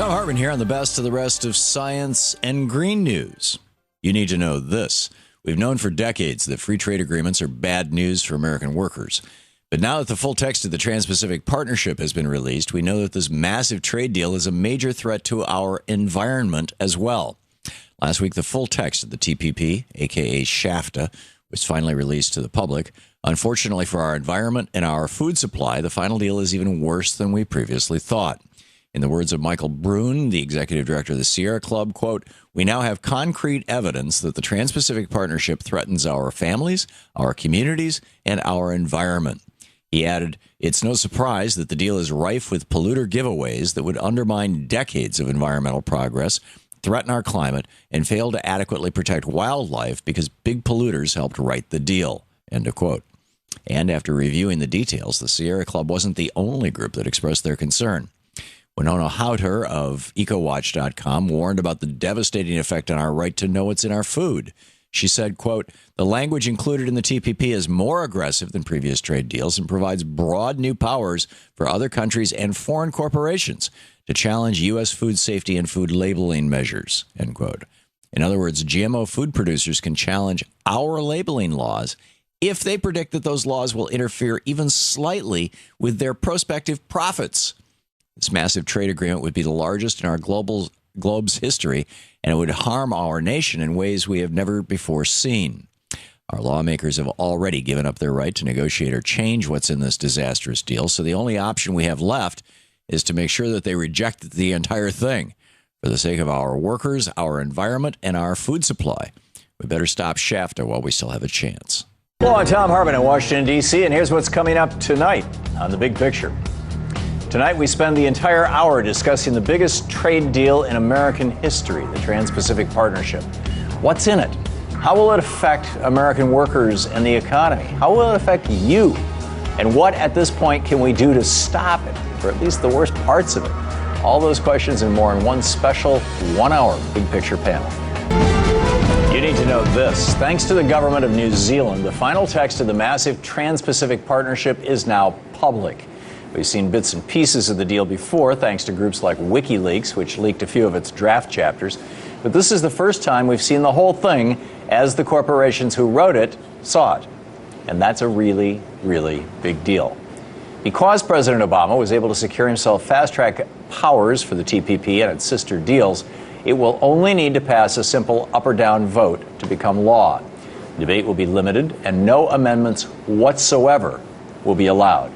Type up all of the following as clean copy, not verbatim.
Thom Hartman here on the best of the rest of science and green news. You need to know this. We've known for decades that free trade agreements are bad news for American workers. But now that the full text of the Trans-Pacific Partnership has been released, we know that this massive trade deal is a major threat to our environment as well. Last week, the full text of the TPP, aka SHAFTA, was finally released to the public. Unfortunately for our environment and our food supply, the final deal is even worse than we previously thought. In the words of Michael Brune, the executive director of the Sierra Club, quote, "We now have concrete evidence that the Trans-Pacific Partnership threatens our families, our communities, and our environment." He added, "It's no surprise that the deal is rife with polluter giveaways that would undermine decades of environmental progress, threaten our climate, and fail to adequately protect wildlife because big polluters helped write the deal." End of quote. And after reviewing the details, the Sierra Club wasn't the only group that expressed their concern. Winona Houter of EcoWatch.com warned about the devastating effect on our right to know what's in our food. She said, quote, "The language included in the TPP is more aggressive than previous trade deals and provides broad new powers for other countries and foreign corporations to challenge U.S. food safety and food labeling measures," end quote. In other words, GMO food producers can challenge our labeling laws if they predict that those laws will interfere even slightly with their prospective profits. This massive trade agreement would be the largest in our globe's history, and it would harm our nation in ways we have never before seen. Our lawmakers have already given up their right to negotiate or change what's in this disastrous deal, so the only option we have left is to make sure that they reject the entire thing for the sake of our workers, our environment, and our food supply. We better stop SHAFTA while we still have a chance. Hello, I'm Thom Hartman in Washington, D.C., and here's what's coming up tonight on The Big Picture. Tonight, we spend the entire hour discussing the biggest trade deal in American history, the Trans-Pacific Partnership. What's in it? How will it affect American workers and the economy? How will it affect you? And what, at this point, can we do to stop it, or at least the worst parts of it? All those questions and more in one special one-hour Big Picture panel. You need to know this. Thanks to the government of New Zealand, the final text of the massive Trans-Pacific Partnership is now public. We've seen bits and pieces of the deal before, thanks to groups like WikiLeaks, which leaked a few of its draft chapters. But this is the first time we've seen the whole thing as the corporations who wrote it saw it. And that's a really, really big deal. Because President Obama was able to secure himself fast-track powers for the TPP and its sister deals, it will only need to pass a simple up or down vote to become law. The debate will be limited, and no amendments whatsoever will be allowed.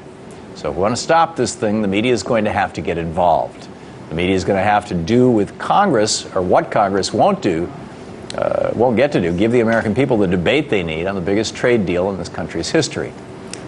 So if we want to stop this thing, the media is going to have to get involved. The media is going to have to do with Congress, or what Congress won't get to do, give the American people the debate they need on the biggest trade deal in this country's history.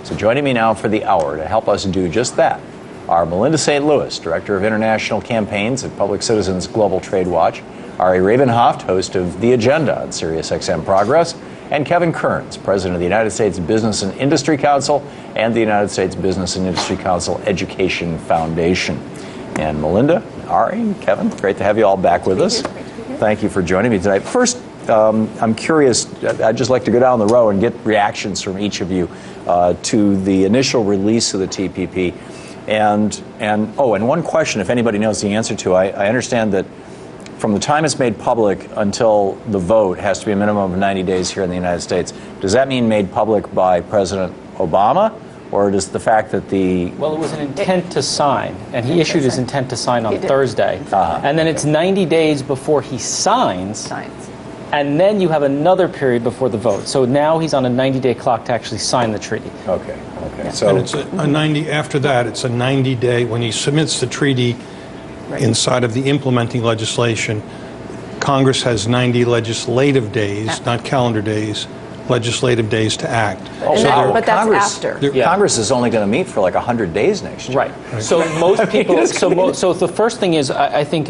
So joining me now for the hour to help us do just that are Melinda St. Louis, Director of International Campaigns at Public Citizens Global Trade Watch, Ari Rabin-Havt, host of The Agenda on SiriusXM Progress, and Kevin Kearns, President of the United States Business and Industry Council and the United States Business and Industry Council Education Foundation. And Melinda, Ari, Kevin, great to have you all back with us. Thank you for joining me tonight. First, I'm curious, I'd just like to go down the row and get reactions from each of you to the initial release of the TPP. And one question, if anybody knows the answer to, I understand that from the time it's made public until the vote has to be a minimum of 90 days here in the United States. Does that mean made public by President Obama, or does the fact that the... Well, it was an intent to sign, and he issued his intent to sign on Thursday. And then it's 90 days before he signs, and then you have another period before the vote. So now he's on a 90-day clock to actually sign the treaty. Okay. Yeah. So and it's a 90, after that, it's a 90-day, when he submits the treaty, inside of the implementing legislation, Congress has 90 legislative days, not calendar days, legislative days to act. But that's after. Congress is only going to meet for like 100 days next year. Right. So most people, so the first thing is, I think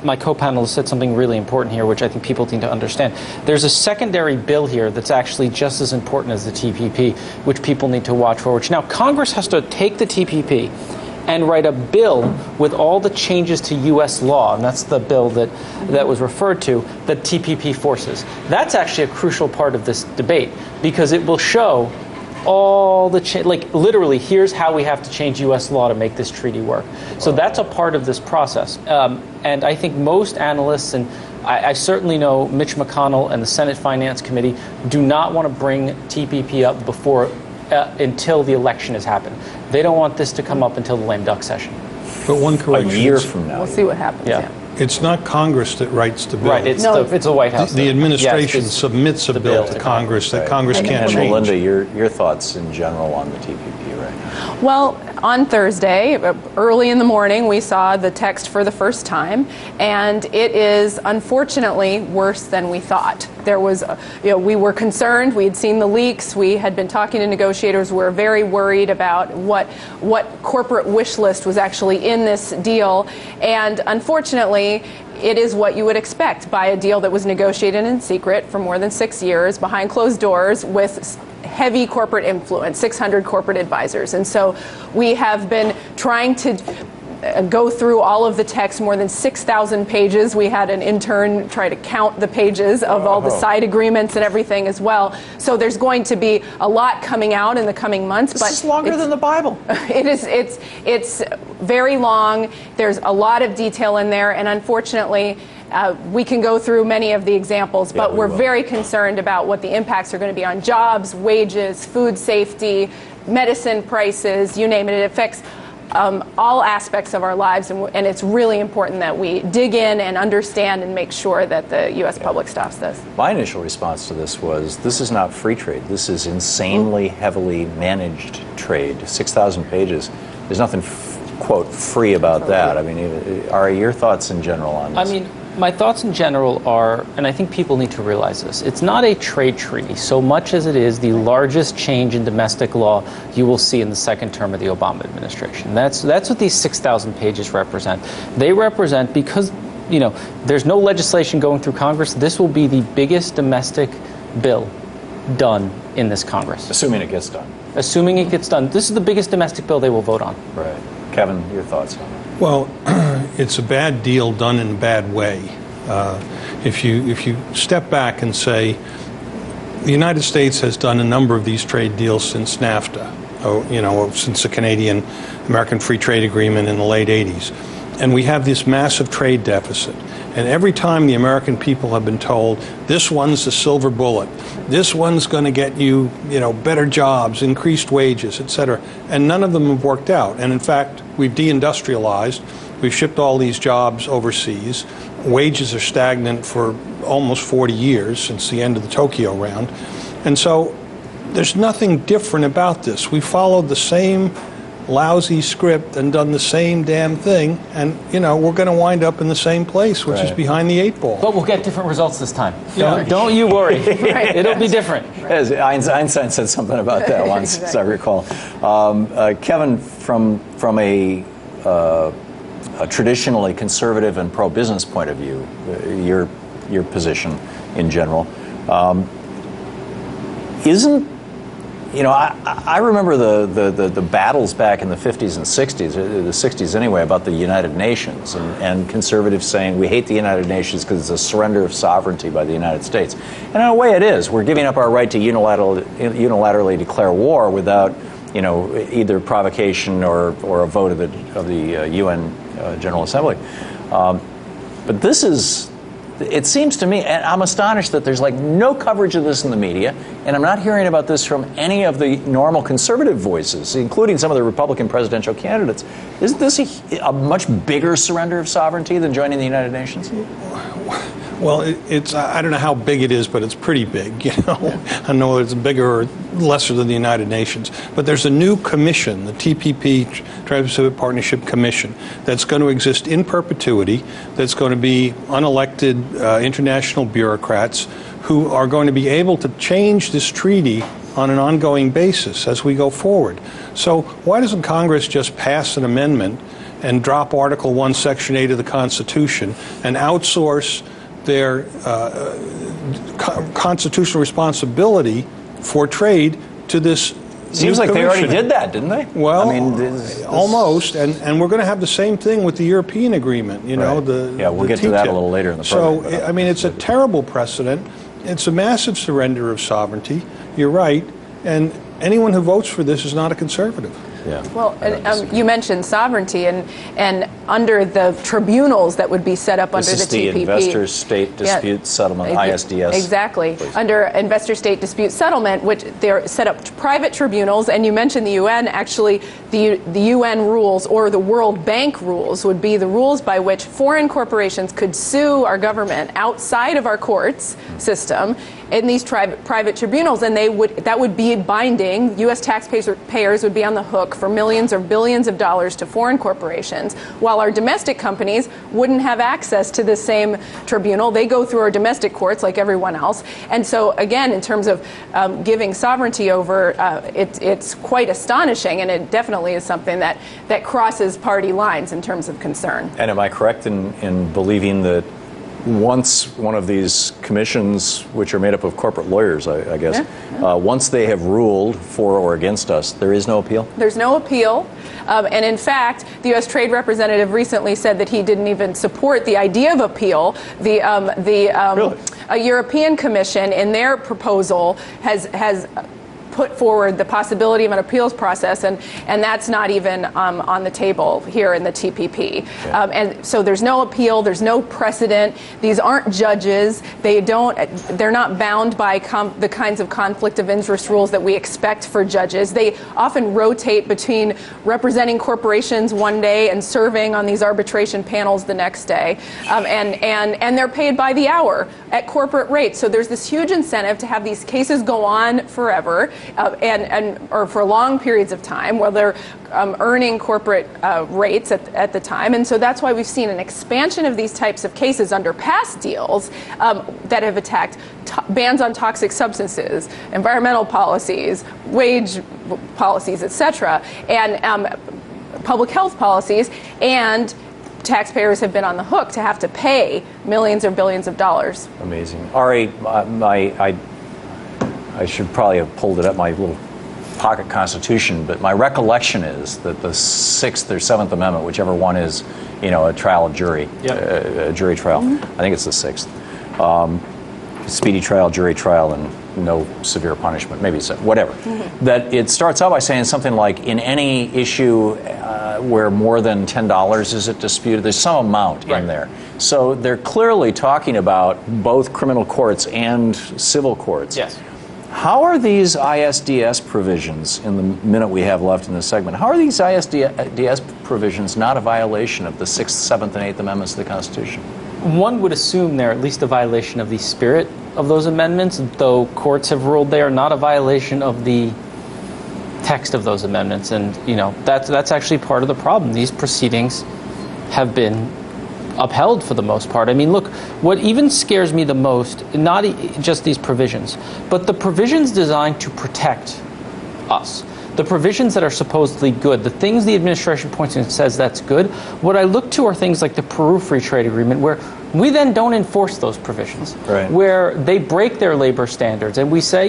my co-panelist said something really important here, which I think people need to understand. There's a secondary bill here that's actually just as important as the TPP, which people need to watch for, which now Congress has to take the TPP and write a bill with all the changes to U.S. law, and that's the bill that was referred to, that TPP forces. That's actually a crucial part of this debate, because it will show all the like literally, here's how we have to change U.S. law to make this treaty work. So that's a part of this process. And I think most analysts, and I certainly know Mitch McConnell and the Senate Finance Committee, do not want to bring TPP up before until the election has happened. They don't want this to come up until the lame duck session. But one correction. A year from now. We'll see what happens. Yeah. It's not Congress that writes the bill. Right, it's the White House. The administration submits a bill to Congress that Congress can't change. And Melinda, your thoughts in general on the TPP right now? Well, on Thursday, early in the morning, we saw the text for the first time, and it is unfortunately worse than we thought. There was, we were concerned. We had seen the leaks. We had been talking to negotiators. We were very worried about what corporate wish list was actually in this deal, and unfortunately, it is what you would expect by a deal that was negotiated in secret for more than 6 years behind closed doors with heavy corporate influence, 600 corporate advisors. And so we have been trying to go through all of the text, more than 6,000 pages. We had an intern try to count the pages of all the side agreements and everything as well. So there's going to be a lot coming out in the coming months. This is longer than the Bible. It is. It's very long. There's a lot of detail in there, and unfortunately, we can go through many of the examples, but we're very concerned about what the impacts are going to be on jobs, wages, food safety, medicine prices, you name it. It affects all aspects of our lives, and it's really important that we dig in and understand and make sure that the U.S. public stops this. My initial response to this was, this is not free trade. This is insanely heavily managed trade. 6,000 pages. There's nothing, quote, free about that. I mean, Ari, your thoughts in general on this? I mean, my thoughts in general are, and I think people need to realize this, it's not a trade treaty so much as it is the largest change in domestic law you will see in the second term of the Obama administration. That's what these 6,000 pages represent. They represent, because there's no legislation going through Congress, this will be the biggest domestic bill done in this Congress. Assuming it gets done. Assuming it gets done. This is the biggest domestic bill they will vote on. Right. Kevin, your thoughts on it? Well, it's a bad deal done in a bad way. If you step back and say, the United States has done a number of these trade deals since NAFTA, since the Canadian-American Free Trade Agreement in the late 80s. And we have this massive trade deficit. And every time the American people have been told, this one's the silver bullet, this one's going to get you, better jobs, increased wages, et cetera. And none of them have worked out. And in fact, we've deindustrialized. We've shipped all these jobs overseas. Wages are stagnant for almost 40 years since the end of the Tokyo round. And so there's nothing different about this. We followed the same lousy script and done the same damn thing, and we're going to wind up in the same place, which is behind the 8 ball. But we'll get different results this time. Don't you worry. It'll be different. As Einstein said something about that once, as I recall. Kevin, from a traditionally conservative and pro-business point of view, your position in general, isn't I remember the battles back in the 50s and 60s, the 60s anyway, about the United Nations, and conservatives saying we hate the United Nations because it's a surrender of sovereignty by the United States. And in a way it is. We're giving up our right to unilaterally declare war without either provocation or a vote of the UN General Assembly. But this is... It seems to me, and I'm astonished that there's no coverage of this in the media, and I'm not hearing about this from any of the normal conservative voices, including some of the Republican presidential candidates. Isn't this a much bigger surrender of sovereignty than joining the United Nations? Well, I don't know how big it is, but it's pretty big. I don't know if it's bigger or lesser than the United Nations. But there's a new commission, the TPP, Trans-Pacific Partnership Commission, that's going to exist in perpetuity, that's going to be unelected international bureaucrats who are going to be able to change this treaty on an ongoing basis as we go forward. So why doesn't Congress just pass an amendment and drop Article 1, Section 8 of the Constitution and outsource their constitutional responsibility for trade to this Seems like they already did that, didn't they? Well, almost, and we're going to have the same thing with the European agreement, we'll get to that a little later in the program. So, it's a terrible precedent. It's a massive surrender of sovereignty. You're right. And anyone who votes for this is not a conservative. Yeah. Well, you mentioned sovereignty, and under the tribunals that would be set up under the TPP. This is the Investor-State Dispute Settlement, ISDS. Exactly. Please. Under Investor-State Dispute Settlement, which they're set up private tribunals, and you mentioned the UN. Actually, the UN rules or the World Bank rules would be the rules by which foreign corporations could sue our government outside of our courts system in these private tribunals, and that would be binding. U.S. taxpayers would be on the hook for millions or billions of dollars to foreign corporations, while our domestic companies wouldn't have access to the same tribunal. They go through our domestic courts like everyone else. And so, again, in terms of giving sovereignty over, it's quite astonishing, and it definitely is something that crosses party lines in terms of concern. And am I correct in believing that once one of these commissions, which are made up of corporate lawyers, I guess, once they have ruled for or against us, there is no appeal? There's no appeal. And in fact, the U.S. Trade Representative recently said that he didn't even support the idea of appeal. Really? A European Commission, in their proposal, has put forward the possibility of an appeals process, and that's not even on the table here in the TPP. And so there's no appeal, there's no precedent. These aren't judges. They're not bound by the kinds of conflict of interest rules that we expect for judges. They often rotate between representing corporations one day and serving on these arbitration panels the next day. And they're paid by the hour at corporate rates. So there's this huge incentive to have these cases go on forever. Or for long periods of time, where they're earning corporate rates at the time. And so that's why we've seen an expansion of these types of cases under past deals that have attacked bans on toxic substances, environmental policies, wage policies, etc., and public health policies, and taxpayers have been on the hook to have to pay millions or billions of dollars. Amazing. Ari, I should probably have pulled it up, my little pocket constitution, but my recollection is that the 6th or 7th Amendment, whichever one is, a trial of jury, a jury trial. I think it's the 6th. Speedy trial, jury trial, and no severe punishment, maybe so, whatever. That it starts out by saying something like, in any issue where more than $10 is at dispute, there's some amount in there. So they're clearly talking about both criminal courts and civil courts. Yes. How are these ISDS provisions, in the minute we have left in this segment, how are these ISDS provisions not a violation of the 6th, 7th, and 8th Amendments of the Constitution? One would assume they're at least a violation of the spirit of those amendments, though courts have ruled they are not a violation of the text of those amendments. And, that's actually part of the problem. These proceedings have been upheld for the most part. I mean, look, what even scares me the most, not just these provisions, but the provisions designed to protect us, the provisions that are supposedly good, the things the administration points to and says that's good. What I look to are things like the Peru Free Trade Agreement, where we then don't enforce those provisions, where they break their labor standards, and we say,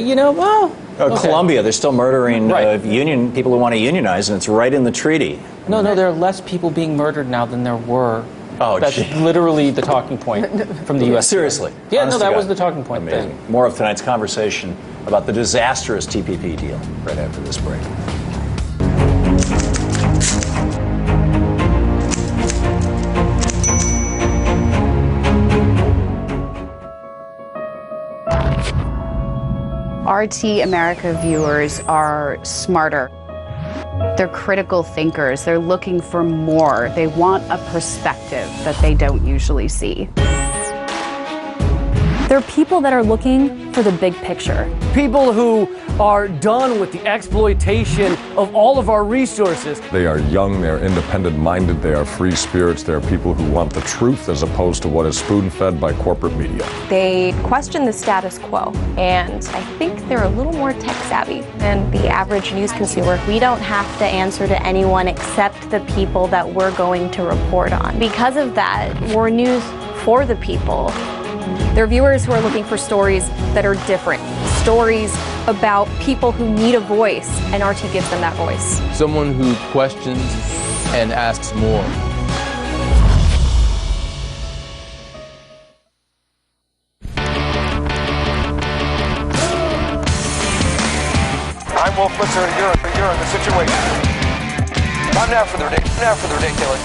Colombia, they're still murdering union people who want to unionize, and it's right in the treaty. No, there are less people being murdered now than there were. That's gee. literally the talking point from the U.S. Seriously? Yeah, no, that was the talking point. Amazing. More of tonight's conversation about the disastrous TPP deal right after this break. RT America viewers are smarter. They're critical thinkers. They're looking for more. They want a perspective that they don't usually see. There are people that are looking for the big picture. People who are done with the exploitation of all of our resources. They are young, they're independent-minded, they are free spirits, they are people who want the truth as opposed to what is spoon-fed by corporate media. They question the status quo, and I think they're a little more tech-savvy than the average news consumer. We don't have to answer to anyone except the people that we're going to report on. Because of that, we're news for the people. They're viewers who are looking for stories that are different, stories about people who need a voice, and RT gives them that voice. Someone who questions and asks more. I'm Wolf puts her in the situation. I'm now for the ridiculous.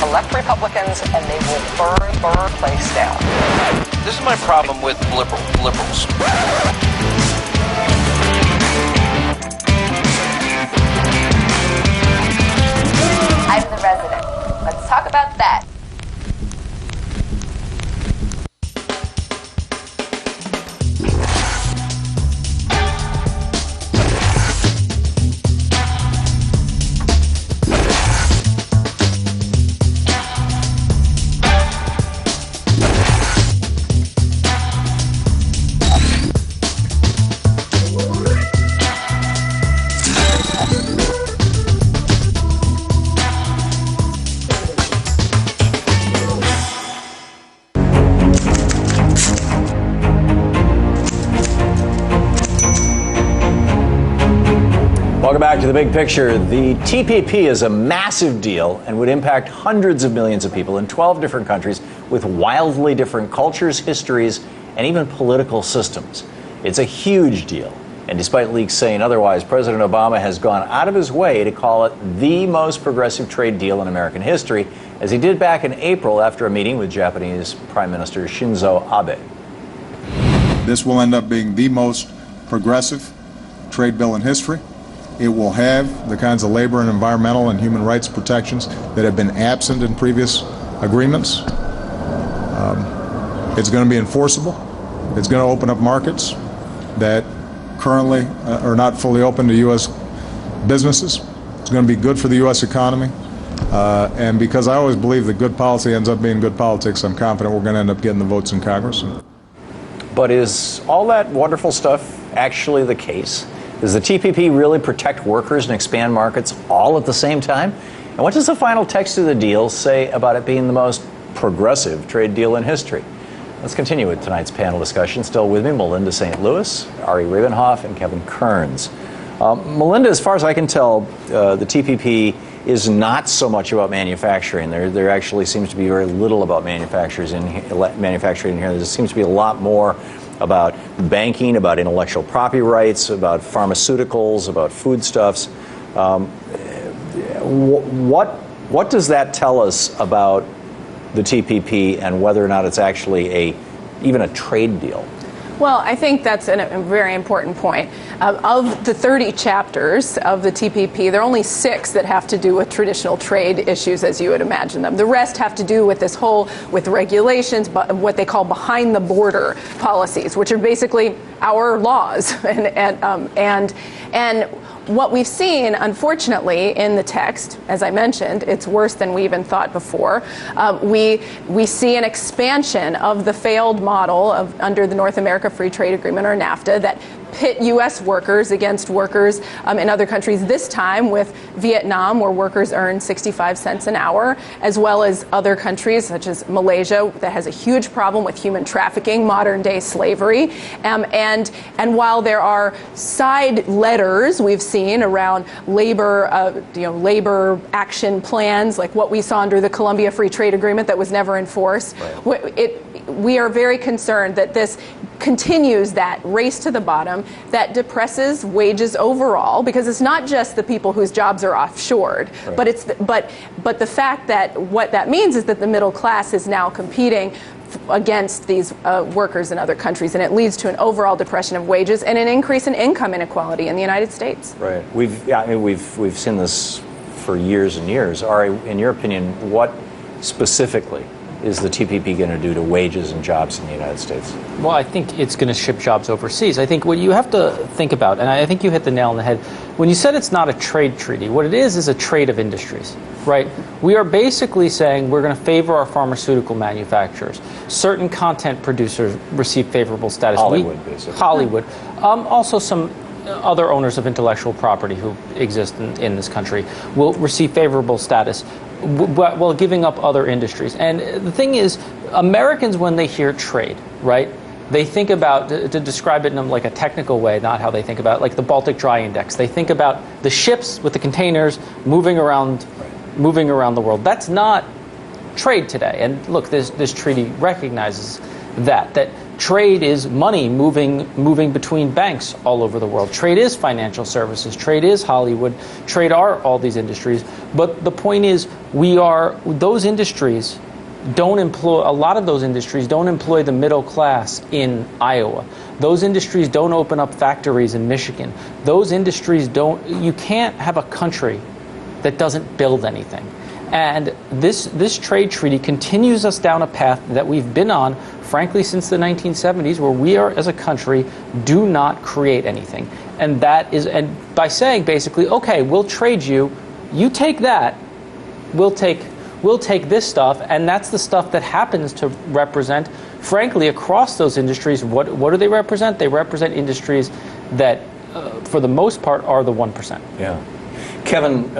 Elect Republicans and they will burn the place down. This is my problem with liberals. I'm the resident. Let's talk about that. Welcome back to The Big Picture. The TPP is a massive deal and would impact hundreds of millions of people in 12 different countries with wildly different cultures, histories, and even political systems. It's a huge deal. And despite leaks saying otherwise, President Obama has gone out of his way to call it the most progressive trade deal in American history, as he did back in April after a meeting with Japanese Prime Minister Shinzo Abe. This will end up being the most progressive trade bill in history. It will have the kinds of labor and environmental and human rights protections that have been absent in previous agreements. It's going to be enforceable. It's going to open up markets that currently are not fully open to U.S. businesses. It's going to be good for the U.S. economy. And because I always believe that good policy ends up being good politics, I'm confident we're going to end up getting the votes in Congress. But is all that wonderful stuff actually the case? Does the TPP really protect workers and expand markets all at the same time? And what does the final text of the deal say about it being the most progressive trade deal in history? Let's continue with tonight's panel discussion. Still with me, Melinda St. Louis, Ari Rabin-Havt, and Kevin Kearns. Melinda, as far as I can tell, the TPP is not so much about manufacturing. There actually seems to be very little about manufacturing in here. There seems to be a lot more about banking, about intellectual property rights, about pharmaceuticals, about foodstuffs. What does that tell us about the TPP and whether or not it's actually even a trade deal? Well, I think that's a very important point. Of the 30 chapters of the TPP, there are only 6 that have to do with traditional trade issues as you would imagine them. The rest have to do with with regulations, but what they call behind the border policies, which are basically our laws. And what we've seen, unfortunately, in the text, as I mentioned, it's worse than we even thought before. We see an expansion of the failed model under the North America Free Trade Agreement, or NAFTA, that pit U.S. workers against workers in other countries, this time with Vietnam, where workers earn 65 cents an hour, as well as other countries such as Malaysia that has a huge problem with human trafficking, modern-day slavery. And while there are side letters we've seen around labor action plans, like what we saw under the Colombia Free Trade Agreement that was never enforced, right. We are very concerned that this continues that race to the bottom that depresses wages overall, because it's not just the people whose jobs are offshored, right. but the fact that what that means is that the middle class is now competing against these workers in other countries, and it leads to an overall depression of wages and an increase in income inequality in the United States. Right. We've seen this for years and years. Ari, in your opinion, what specifically is the TPP going to do to wages and jobs in the United States? Well, I think it's going to ship jobs overseas. I think what you have to think about, and I think you hit the nail on the head, when you said it's not a trade treaty, what it is a trade of industries, right? We are basically saying we're going to favor our pharmaceutical manufacturers. Certain content producers receive favorable status. Hollywood, basically. Hollywood. Also some other owners of intellectual property who exist in this country will receive favorable status while giving up other industries. And the thing is, Americans, when they hear trade, right, they think about, to describe it in like a technical way, not how they think about it, like the Baltic Dry Index. They think about the ships with the containers moving around the world. That's not trade today. And look, this treaty recognizes that trade is money moving between banks all over the world. Trade is financial services. Trade is Hollywood. Trade are all these industries. But the point is, those industries don't employ, a lot of those industries don't employ the middle class in Iowa. Those industries don't open up factories in Michigan. Those industries you can't have a country that doesn't build anything. And this trade treaty continues us down a path that we've been on, frankly, since the 1970s, where we are, as a country, do not create anything. And by saying basically, okay, we'll trade you, you take that, we'll take this stuff, and that's the stuff that happens to represent, frankly, across those industries. What do they represent? They represent industries that, for the most part, are the 1%. Yeah. Kevin,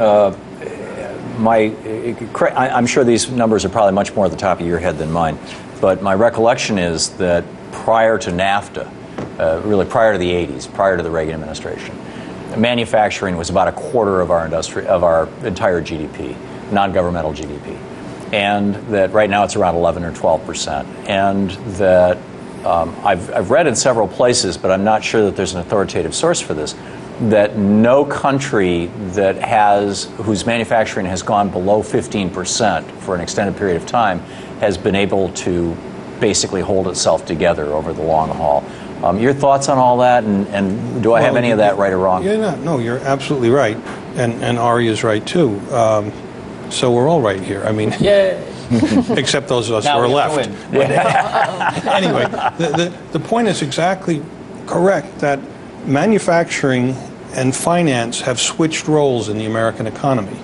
I'm sure these numbers are probably much more at the top of your head than mine, but my recollection is that prior to NAFTA, really prior to the 80s, prior to the Reagan administration, manufacturing was about a quarter of our entire GDP, non-governmental GDP, and that right now it's around 11 or 12%, and that I've read in several places, but I'm not sure that there's an authoritative source for this, that no country whose manufacturing has gone below 15% for an extended period of time has been able to basically hold itself together over the long haul. Your thoughts on all that, and do I have any of that right or wrong? Yeah, no, you're absolutely right, and Ari is right too. So we're all right here. I mean, except those of us who are left. Anyway, the point is exactly correct that manufacturing and finance have switched roles in the American economy.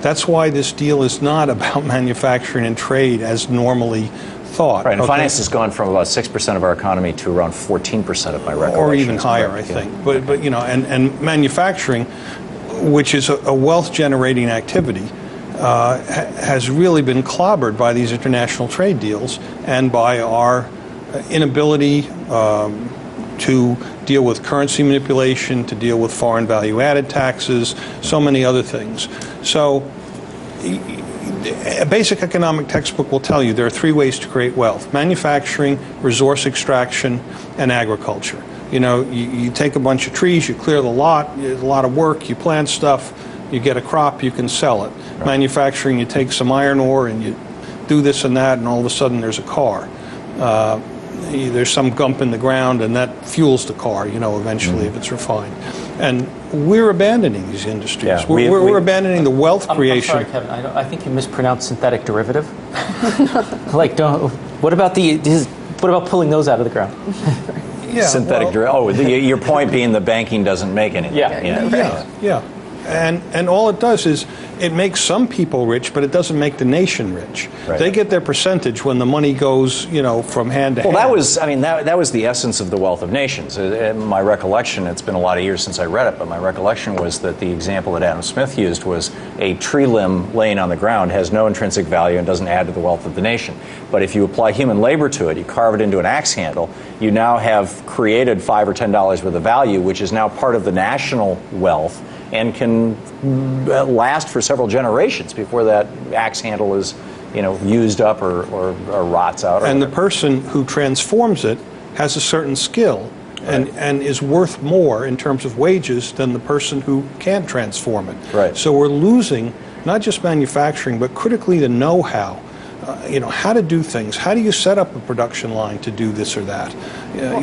That's why this deal is not about manufacturing and trade as normally thought. Right, and finance has gone from about 6% of our economy to around 14% of my recollection. Or even higher, I think. Yeah. But you know, and manufacturing, which is a wealth-generating activity, has really been clobbered by these international trade deals and by our inability to deal with currency manipulation, to deal with foreign value-added taxes, so many other things. So a basic economic textbook will tell you there are three ways to create wealth: manufacturing, resource extraction, and agriculture. You know, you take a bunch of trees, you clear the lot, a lot of work, you plant stuff, you get a crop, you can sell it. Right. Manufacturing, you take some iron ore and you do this and that, and all of a sudden there's a car. There's some gump in the ground, and that fuels the car, you know, eventually, if it's refined. And we're abandoning these industries. Yeah, we're abandoning the wealth creation. I'm sorry, Kevin. I think you mispronounced synthetic derivative. What about pulling those out of the ground? Yeah, synthetic derivative. Your point being the banking doesn't make anything. Yeah. And all it does is it makes some people rich, but it doesn't make the nation rich. Right. They get their percentage when the money goes, you know, from hand to hand. Well, that was the essence of the Wealth of Nations. My recollection, it's been a lot of years since I read it, but my recollection was that the example that Adam Smith used was a tree limb laying on the ground has no intrinsic value and doesn't add to the wealth of the nation. But if you apply human labor to it, you carve it into an axe handle, you now have created $5 or $10 worth of value, which is now part of the national wealth and can last for several generations before that axe handle is, you know, used up or rots out. And the person who transforms it has a certain skill and is worth more in terms of wages than the person who can't transform it. Right. So we're losing not just manufacturing, but critically the know-how. You know, how to do things. How do you set up a production line to do this or that?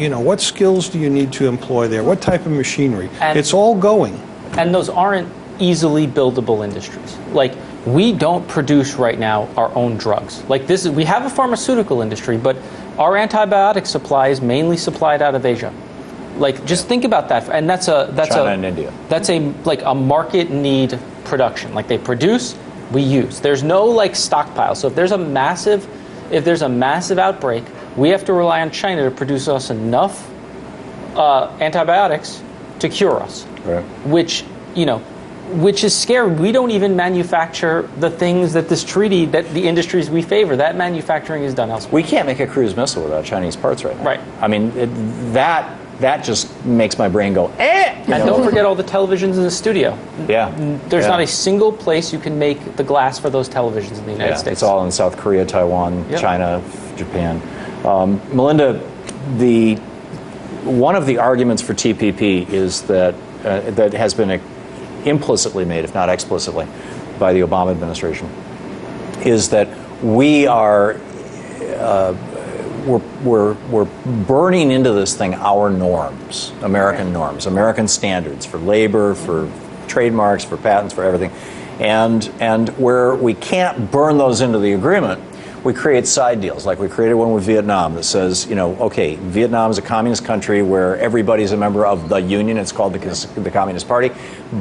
You know, what skills do you need to employ there? What type of machinery? It's all going. And those aren't easily buildable industries. Like, we don't produce right now our own drugs. Like, we have a pharmaceutical industry, but our antibiotic supply is mainly supplied out of Asia. Like, just think about that. And that's China and India. That's a market need production. Like, they produce, we use. There's no like stockpile. So if there's a massive outbreak, we have to rely on China to produce us enough antibiotics to cure us. Right. Which is scary. We don't even manufacture the things that this treaty, that the industries we favor, that manufacturing is done elsewhere. We can't make a cruise missile without Chinese parts right now. Right. I mean, that just makes my brain go, eh! And don't forget all the televisions in the studio. Yeah. There's not a single place you can make the glass for those televisions in the United States. It's all in South Korea, Taiwan, China, Japan. Melinda, one of the arguments for TPP is that that has been implicitly made, if not explicitly, by the Obama administration, is that we are we're burning into this thing our norms, American norms, American standards for labor, for trademarks, for patents, for everything, and where we can't burn those into the agreement, we create side deals, like we created one with Vietnam that says, okay, Vietnam is a communist country where everybody's a member of the union. It's called the Communist Party.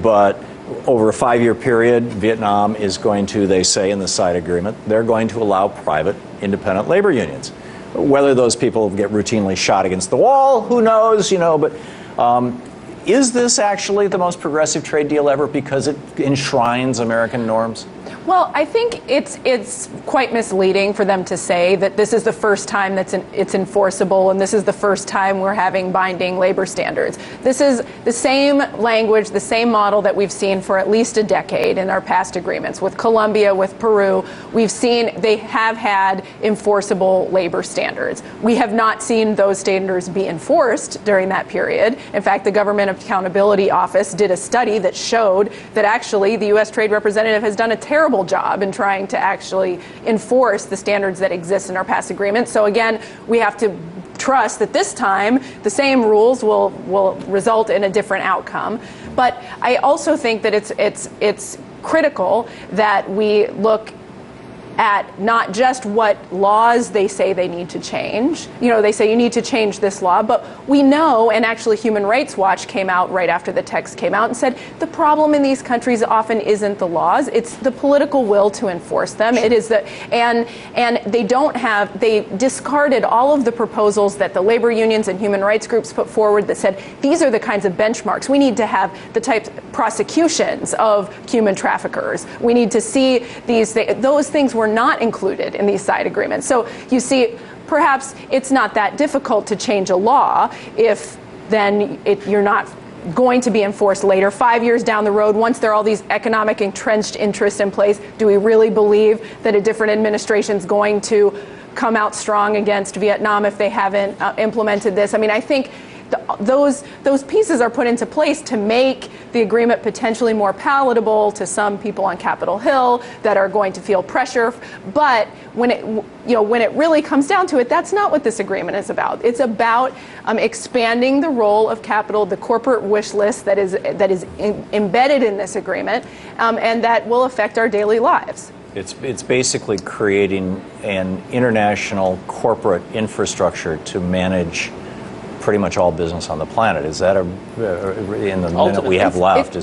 But over a 5-year period, Vietnam is going to, they say in the side agreement, they're going to allow private independent labor unions. Whether those people get routinely shot against the wall, who knows, but is this actually the most progressive trade deal ever because it enshrines American norms? Well, I think it's quite misleading for them to say that this is the first time it's enforceable and this is the first time we're having binding labor standards. This is the same language, the same model that we've seen for at least a decade in our past agreements. With Colombia, with Peru, we've seen they have had enforceable labor standards. We have not seen those standards be enforced during that period. In fact, the Government Accountability Office did a study that showed that actually the U.S. Trade Representative has done a terrible job in trying to actually enforce the standards that exist in our past agreements. So again, we have to trust that this time the same rules will result in a different outcome. But I also think that it's critical that we look at not just what laws they say they need to change. They say you need to change this law, but we know, and actually Human Rights Watch came out right after the text came out and said the problem in these countries often isn't the laws, it's the political will to enforce them. It is and they discarded all of the proposals that the labor unions and human rights groups put forward that said these are the kinds of benchmarks. We need to have the types of prosecutions of human traffickers. We need to see those things were not included in these side agreements. So you see, perhaps it's not that difficult to change a law if then you're not going to be enforced later, 5 years down the road, once there are all these economic entrenched interests in place. Do we really believe that a different administration is going to come out strong against Vietnam if they haven't implemented this? I mean, I think those pieces are put into place to make the agreement potentially more palatable to some people on Capitol Hill that are going to feel pressure. But when it really comes down to it, that's not what this agreement is about. It's about expanding the role of capital, the corporate wish list that is embedded in this agreement, and that will affect our daily lives. It's basically creating an international corporate infrastructure to manage pretty much all business on the planet. Is that in the minute we have left?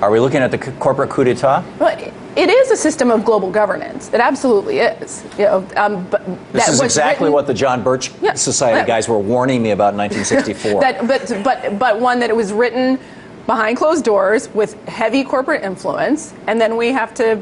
Are we looking at the corporate coup d'etat? But it is a system of global governance. It absolutely is. This is exactly what the John Birch Society guys were warning me about in 1964. But one that it was written behind closed doors with heavy corporate influence, and then we have to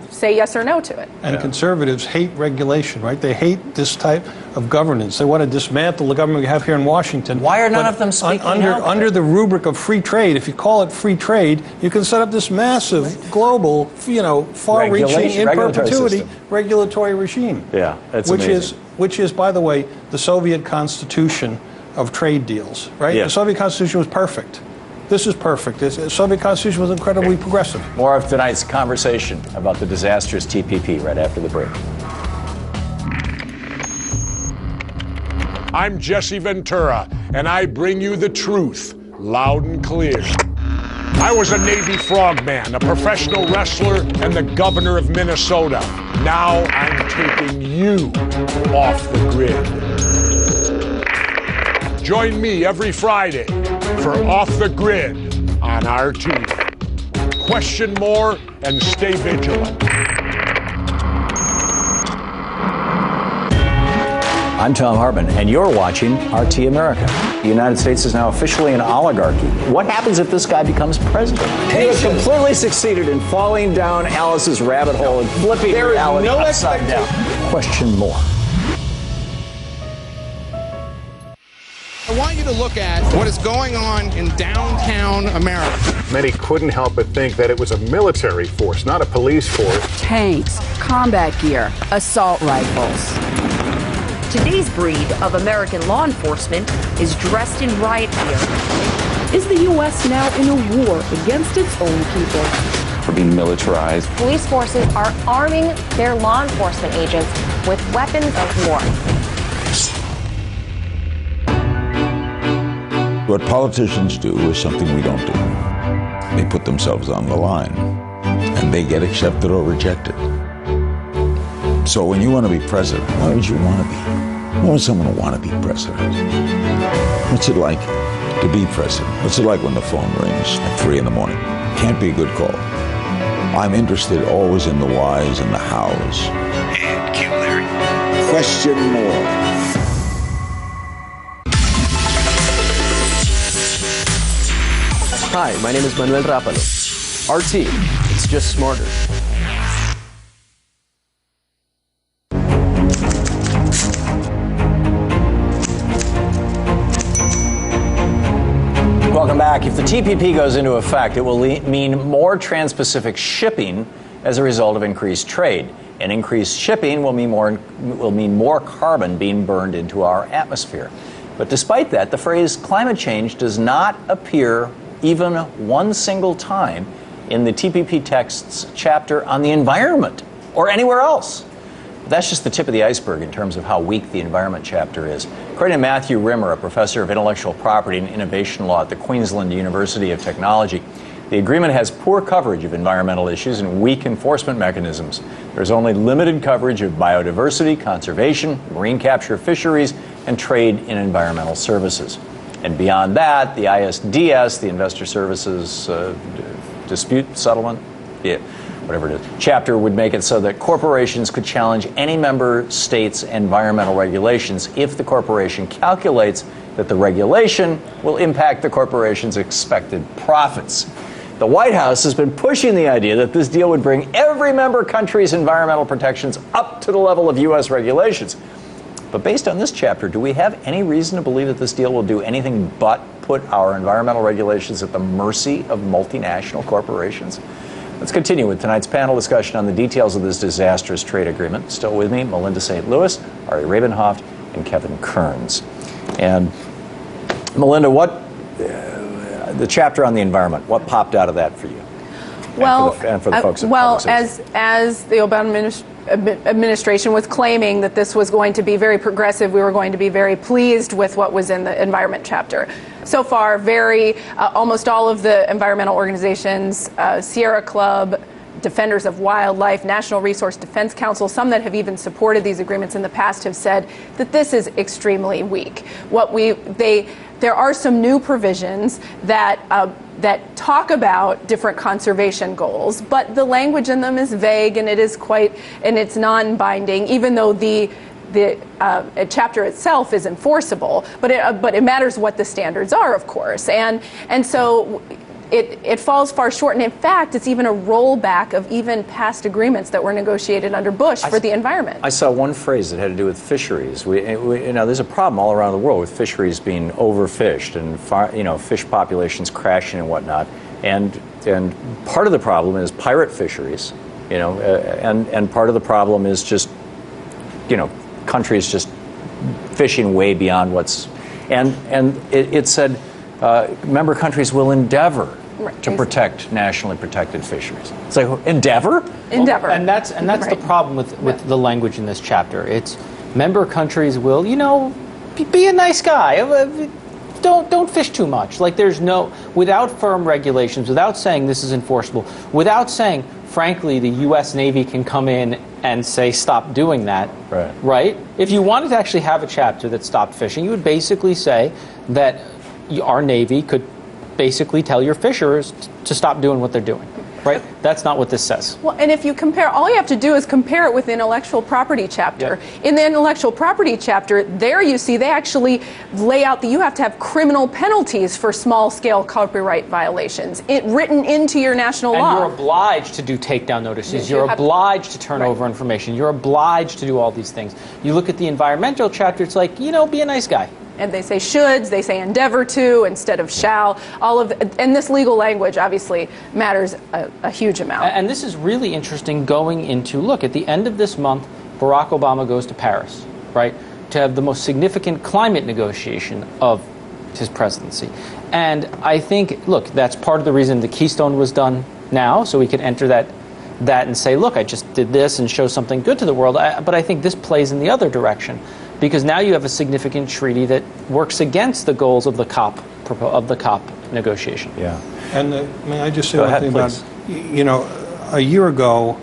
say yes or no to it. And conservatives hate regulation, right? They hate this type of governance. They want to dismantle the government we have here in Washington. Why are none of them speaking out? Under the rubric of free trade, if you call it free trade, you can set up this massive global, far-reaching, in perpetuity regulatory regime. Yeah, that's amazing. Which is, by the way, the Soviet constitution of trade deals, right? Yeah. The Soviet constitution was perfect. This is perfect. The Soviet Constitution was incredibly progressive. More of tonight's conversation about the disastrous TPP right after the break. I'm Jesse Ventura, and I bring you the truth, loud and clear. I was a Navy frogman, a professional wrestler, and the governor of Minnesota. Now I'm taking you off the grid. Join me every Friday for Off the Grid on RT. Question more and stay vigilant. I'm Thom Hartmann, and you're watching RT America. The United States is now officially an oligarchy. What happens if this guy becomes president? He has completely succeeded in falling down Alice's rabbit hole and flipping reality upside down. Question more. I want you to look at what is going on in downtown America. Many couldn't help but think that it was a military force, not a police force. Tanks, combat gear, assault rifles. Today's breed of American law enforcement is dressed in riot gear. Is the U.S. now in a war against its own people? We're being militarized. Police forces are arming their law enforcement agents with weapons of war. What politicians do is something we don't do. They put themselves on the line, and they get accepted or rejected. So when you want to be president, why would you want to be? Why would someone want to be president? What's it like to be president? What's it like when the phone rings at 3 in the morning? Can't be a good call. I'm interested always in the whys and the hows. And Q Larry. Question more. Hi, my name is Manuel Rapalo. RT, it's just smarter. Welcome back. If the TPP goes into effect, it will mean more trans-Pacific shipping as a result of increased trade. And increased shipping will mean more carbon being burned into our atmosphere. But despite that, the phrase climate change does not appear even one single time in the TPP text's chapter on the environment or anywhere else. That's just the tip of the iceberg in terms of how weak the environment chapter is. According to Matthew Rimmer, a professor of intellectual property and innovation law at the Queensland University of Technology, the agreement has poor coverage of environmental issues and weak enforcement mechanisms. There's only limited coverage of biodiversity, conservation, marine capture of fisheries, and trade in environmental services. And beyond that, the ISDS, the Investor Services Dispute Settlement, whatever it is, chapter would make it so that corporations could challenge any member state's environmental regulations if the corporation calculates that the regulation will impact the corporation's expected profits. The White House has been pushing the idea that this deal would bring every member country's environmental protections up to the level of U.S. regulations. But based on this chapter, do we have any reason to believe that this deal will do anything but put our environmental regulations at the mercy of multinational corporations? Let's continue with tonight's panel discussion on the details of this disastrous trade agreement. Still with me, Melinda St. Louis, Ari Rabin-Havt, and Kevin Kearns. And Melinda, what the chapter on the environment, what popped out of that for you? Well, and for the folks at as the Obama administration was claiming that this was going to be very progressive, we were going to be very pleased with what was in the environment chapter. So far, almost all of the environmental organizations, Sierra Club, Defenders of Wildlife, National Resource Defense Council, some that have even supported these agreements in the past have said that this is extremely weak. There are some new provisions that talk about different conservation goals, but the language in them is vague and it's non-binding, even though the chapter itself is enforceable, but it matters what the standards are, of course, and so it falls far short, and in fact, it's even a rollback of even past agreements that were negotiated under Bush for the environment. I saw one phrase that had to do with fisheries. There's a problem all around the world with fisheries being overfished and fish populations crashing and whatnot, and part of the problem is pirate fisheries, and part of the problem is just countries just fishing way beyond what's and it said member countries will endeavor to protect nationally protected fisheries. It's like endeavor? Endeavor. And that's the problem with the language in this chapter. It's member countries will, be a nice guy. Don't fish too much. Like without firm regulations, without saying this is enforceable, without saying, frankly, the U.S. Navy can come in and say stop doing that. Right? If you wanted to actually have a chapter that stopped fishing, you would basically say that our Navy could basically tell your fishers to stop doing what they're doing, right? That's not what this says. Well, and if you compare, all you have to do is compare it with the intellectual property chapter. Yep. In the intellectual property chapter, there you see they actually lay out that you have to have criminal penalties for small-scale copyright violations written into your national law. And you're obliged to do takedown notices. You're obliged to turn over information. You're obliged to do all these things. You look at the environmental chapter, it's like, be a nice guy. And they say shoulds, they say endeavor to instead of shall. And this legal language obviously matters a huge amount. And this is really interesting going into, look, at the end of this month, Barack Obama goes to Paris, right, to have the most significant climate negotiation of his presidency. And I think, look, that's part of the reason the Keystone was done now, so we could enter that and say, look, I just did this and show something good to the world. But I think this plays in the other direction, because now you have a significant treaty that works against the goals of the COP negotiation. Yeah. And may I just say Go one ahead, thing please. about, you know, a year ago,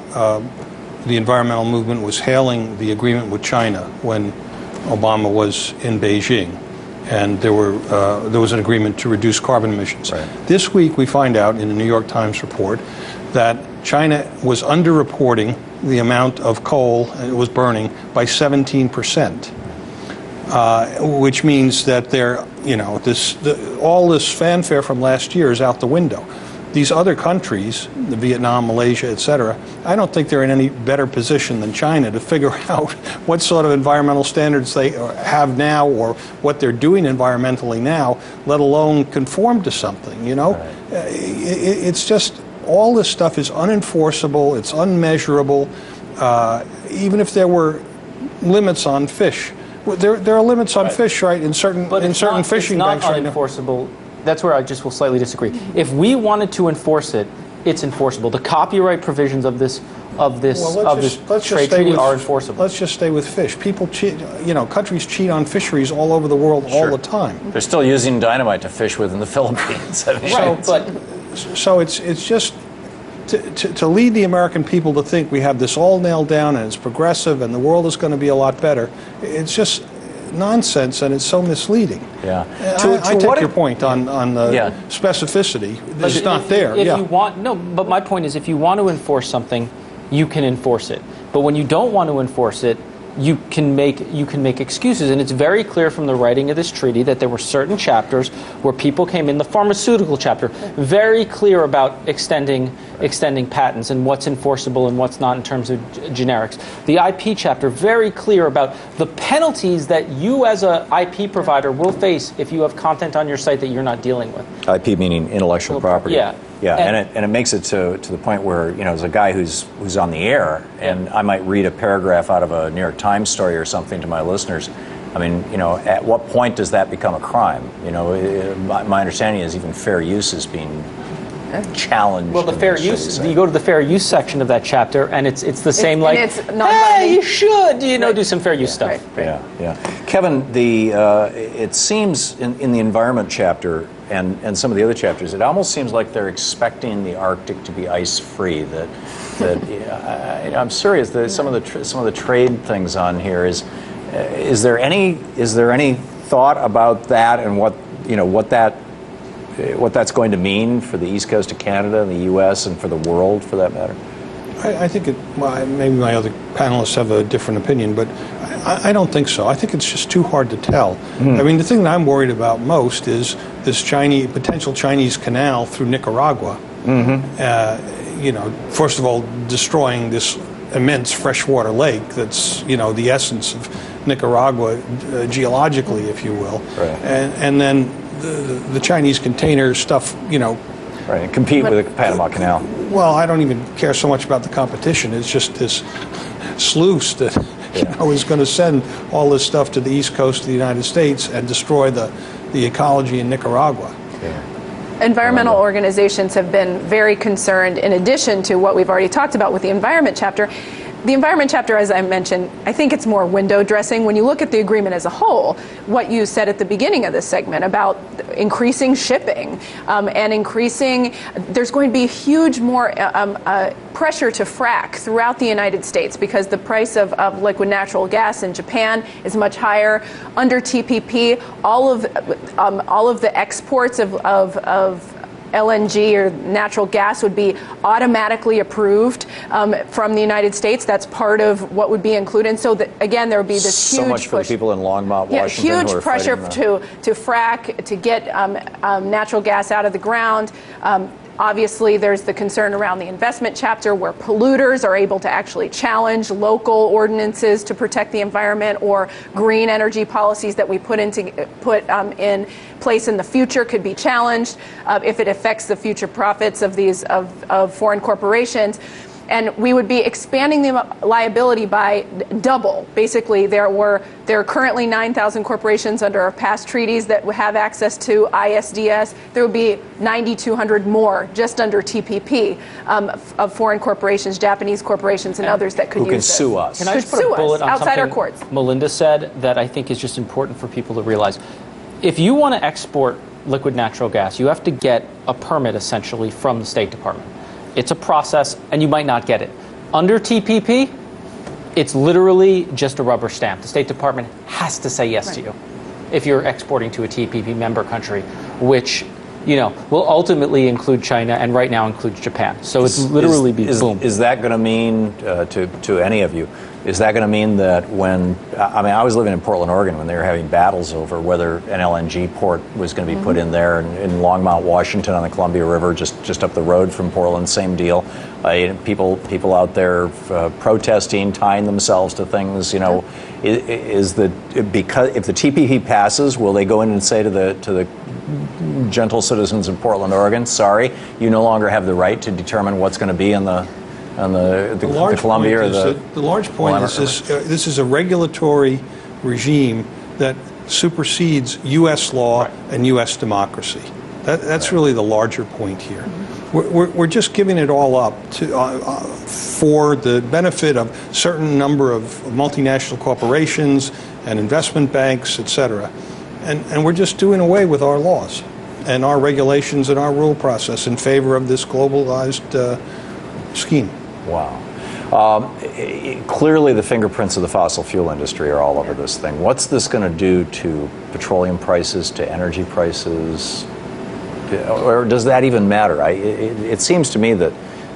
the environmental movement was hailing the agreement with China when Obama was in Beijing, and there was an agreement to reduce carbon emissions. Right. This week, we find out in the New York Times report that China was underreporting the amount of coal it was burning by 17%, which means that all this fanfare from last year is out the window. These other countries, the Vietnam, Malaysia, etc., I don't think they're in any better position than China to figure out what sort of environmental standards they have now or what they're doing environmentally now, let alone conform to something, you know? Right. It's just, all this stuff is unenforceable, it's unmeasurable, even if there were limits on fish. There are limits on fish, right, in certain fishing banks right now. Unenforceable. That's where I just will slightly disagree. If we wanted to enforce it, it's enforceable. The copyright provisions of this trade treaty are enforceable. Let's just stay with fish. People cheat. You know, countries cheat on fisheries all over the world all the time. They're still using dynamite to fish with in the Philippines. I mean, So it's just to lead the American people to think we have this all nailed down and it's progressive and the world is going to be a lot better. It's just nonsense, and it's so misleading. Yeah. I take your point on the specificity. It's not there. If you want, but my point is, if you want to enforce something, you can enforce it. But when you don't want to enforce it, you can make excuses, and it's very clear from the writing of this treaty that there were certain chapters where people came in. The pharmaceutical chapter, very clear about extending patents and what's enforceable and what's not in terms of generics. The IP chapter, very clear about the penalties that you as a IP provider will face if you have content on your site that you're not dealing with. IP meaning intellectual property. Yeah. Yeah, and it makes it to the point where, you know, as a guy who's on the air, and I might read a paragraph out of a New York Times story or something to my listeners. I mean, you know, at what point does that become a crime? You know, my understanding is even fair use is being challenged. Well, the fair use, you go to the fair use section of that chapter, and it's the same, like, it's hey, you should, do some fair use stuff. Right. Yeah. Kevin, it seems in the environment chapter and some of the other chapters, it almost seems like they're expecting the Arctic to be ice-free. I'm serious. Some of the trade things on here is there any thought about that and what that's going to mean for the East Coast of Canada and the U.S. and for the world, for that matter? I think maybe my other panelists have a different opinion, but I don't think so. I think it's just too hard to tell. I mean, the thing that I'm worried about most is this potential Chinese canal through Nicaragua. First of all, destroying this immense freshwater lake that's, the essence of Nicaragua geologically, if you will. Right. And then the Chinese container stuff, Right, and compete with the Panama Canal. Well, I don't even care so much about the competition. It's just this sluice that is going to send all this stuff to the east coast of the United States and destroy the ecology in Nicaragua. Environmental organizations have been very concerned, in addition to what we've already talked about with the environment chapter. The environment chapter, as I mentioned, I think it's more window dressing. When you look at the agreement as a whole, what you said at the beginning of this segment about increasing shipping and increasing, there's going to be huge more pressure to frack throughout the United States because the price of liquid natural gas in Japan is much higher. Under TPP, all of the exports of LNG or natural gas would be automatically approved from the United States. That's part of what would be included. So that, again, there would be this huge so much for push. The people in Longmont, Washington. Yeah, huge who are pressure to frack, to get natural gas out of the ground. Obviously, there's the concern around the investment chapter where polluters are able to actually challenge local ordinances to protect the environment, or green energy policies that we put in place in the future could be challenged if it affects the future profits of these of foreign corporations. And we would be expanding the liability by double. Basically, there are currently 9,000 corporations under our past treaties that have access to ISDS. There would be 9,200 more just under TPP of foreign corporations, Japanese corporations, and others that could who use can sue us. Can I just put a bullet on outside our something courts? Melinda said that I think is just important for people to realize. If you want to export liquid natural gas, you have to get a permit essentially from the State Department. It's a process, and you might not get it. Under TPP, it's literally just a rubber stamp. The State Department has to say yes to you if you're exporting to a TPP member country, which will ultimately include China and right now includes Japan. So it's literally boom. Is that going to mean to any of you? Is that going to mean that when I was living in Portland, Oregon, when they were having battles over whether an LNG port was going to be put in there, and in Longmont, Washington, on the Columbia River, just up the road from Portland, same deal. People out there protesting, tying themselves to things. Is that because if the TPP passes, will they go in and say to the gentle citizens of Portland, Oregon, sorry, you no longer have the right to determine what's going to be on the Columbia or the large point is this is a regulatory regime that supersedes U.S. law and U.S. democracy. That's really the larger point here. We're just giving it all up for the benefit of certain number of multinational corporations and investment banks, et cetera. And we're just doing away with our laws and our regulations and our rule process in favor of this globalized scheme. Wow. Clearly the fingerprints of the fossil fuel industry are all over this thing. What's this going to do to petroleum prices, to energy prices? Or does that even matter? It seems to me that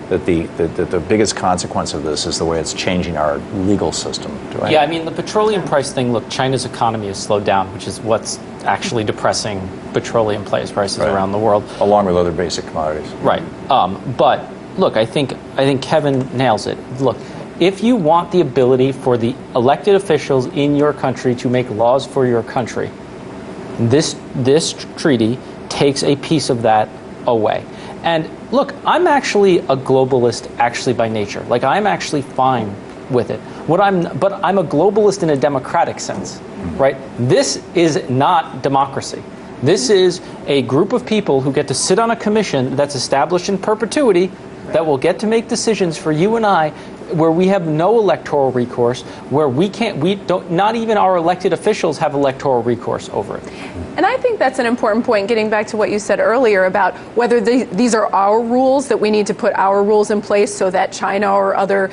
the biggest consequence of this is the way it's changing our legal system. Yeah, I mean, the petroleum price thing, look, China's economy has slowed down, which is what's actually depressing petroleum prices around the world. Along with other basic commodities. Right. But look, I think Kevin nails it. Look, if you want the ability for the elected officials in your country to make laws for your country, this treaty takes a piece of that away. And look, I'm actually a globalist by nature. Like, I'm actually fine with it. But I'm a globalist in a democratic sense, right? This is not democracy. This is a group of people who get to sit on a commission that's established in perpetuity that will get to make decisions for you and I, where we have no electoral recourse, where not even our elected officials have electoral recourse over it. And I think that's an important point, getting back to what you said earlier about whether these are our rules, that we need to put our rules in place so that China or other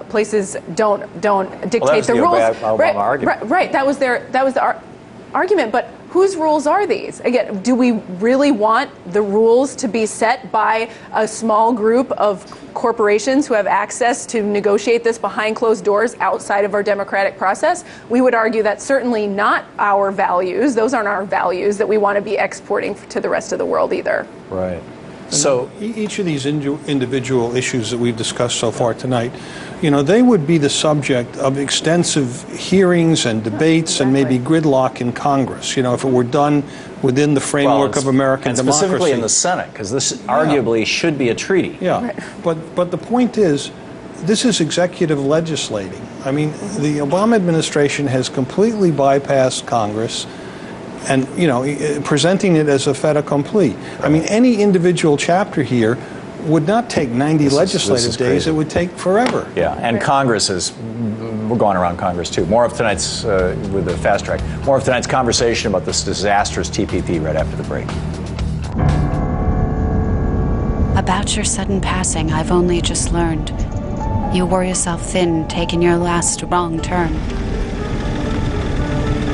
places don't dictate the rules. Right. That was the argument. But whose rules are these? Again, do we really want the rules to be set by a small group of corporations who have access to negotiate this behind closed doors outside of our democratic process? We would argue that's certainly not our values. Those aren't our values that we want to be exporting to the rest of the world either. Right. So each of these individual issues that we've discussed so far tonight, they would be the subject of extensive hearings and debates and maybe gridlock in Congress, if it were done within the framework of American democracy. Specifically in the Senate, because this arguably should be a treaty. Yeah, right. But the point is, this is executive legislating. I mean, the Obama administration has completely bypassed Congress and, presenting it as a fait accompli. I mean, any individual chapter here would not take 90 legislative days. It would take forever. Yeah, and Congress we're going around Congress too. More of tonight's, with the fast track, more of tonight's conversation about this disastrous TPP right after the break. About your sudden passing, I've only just learned. You wore yourself thin, taking your last wrong turn.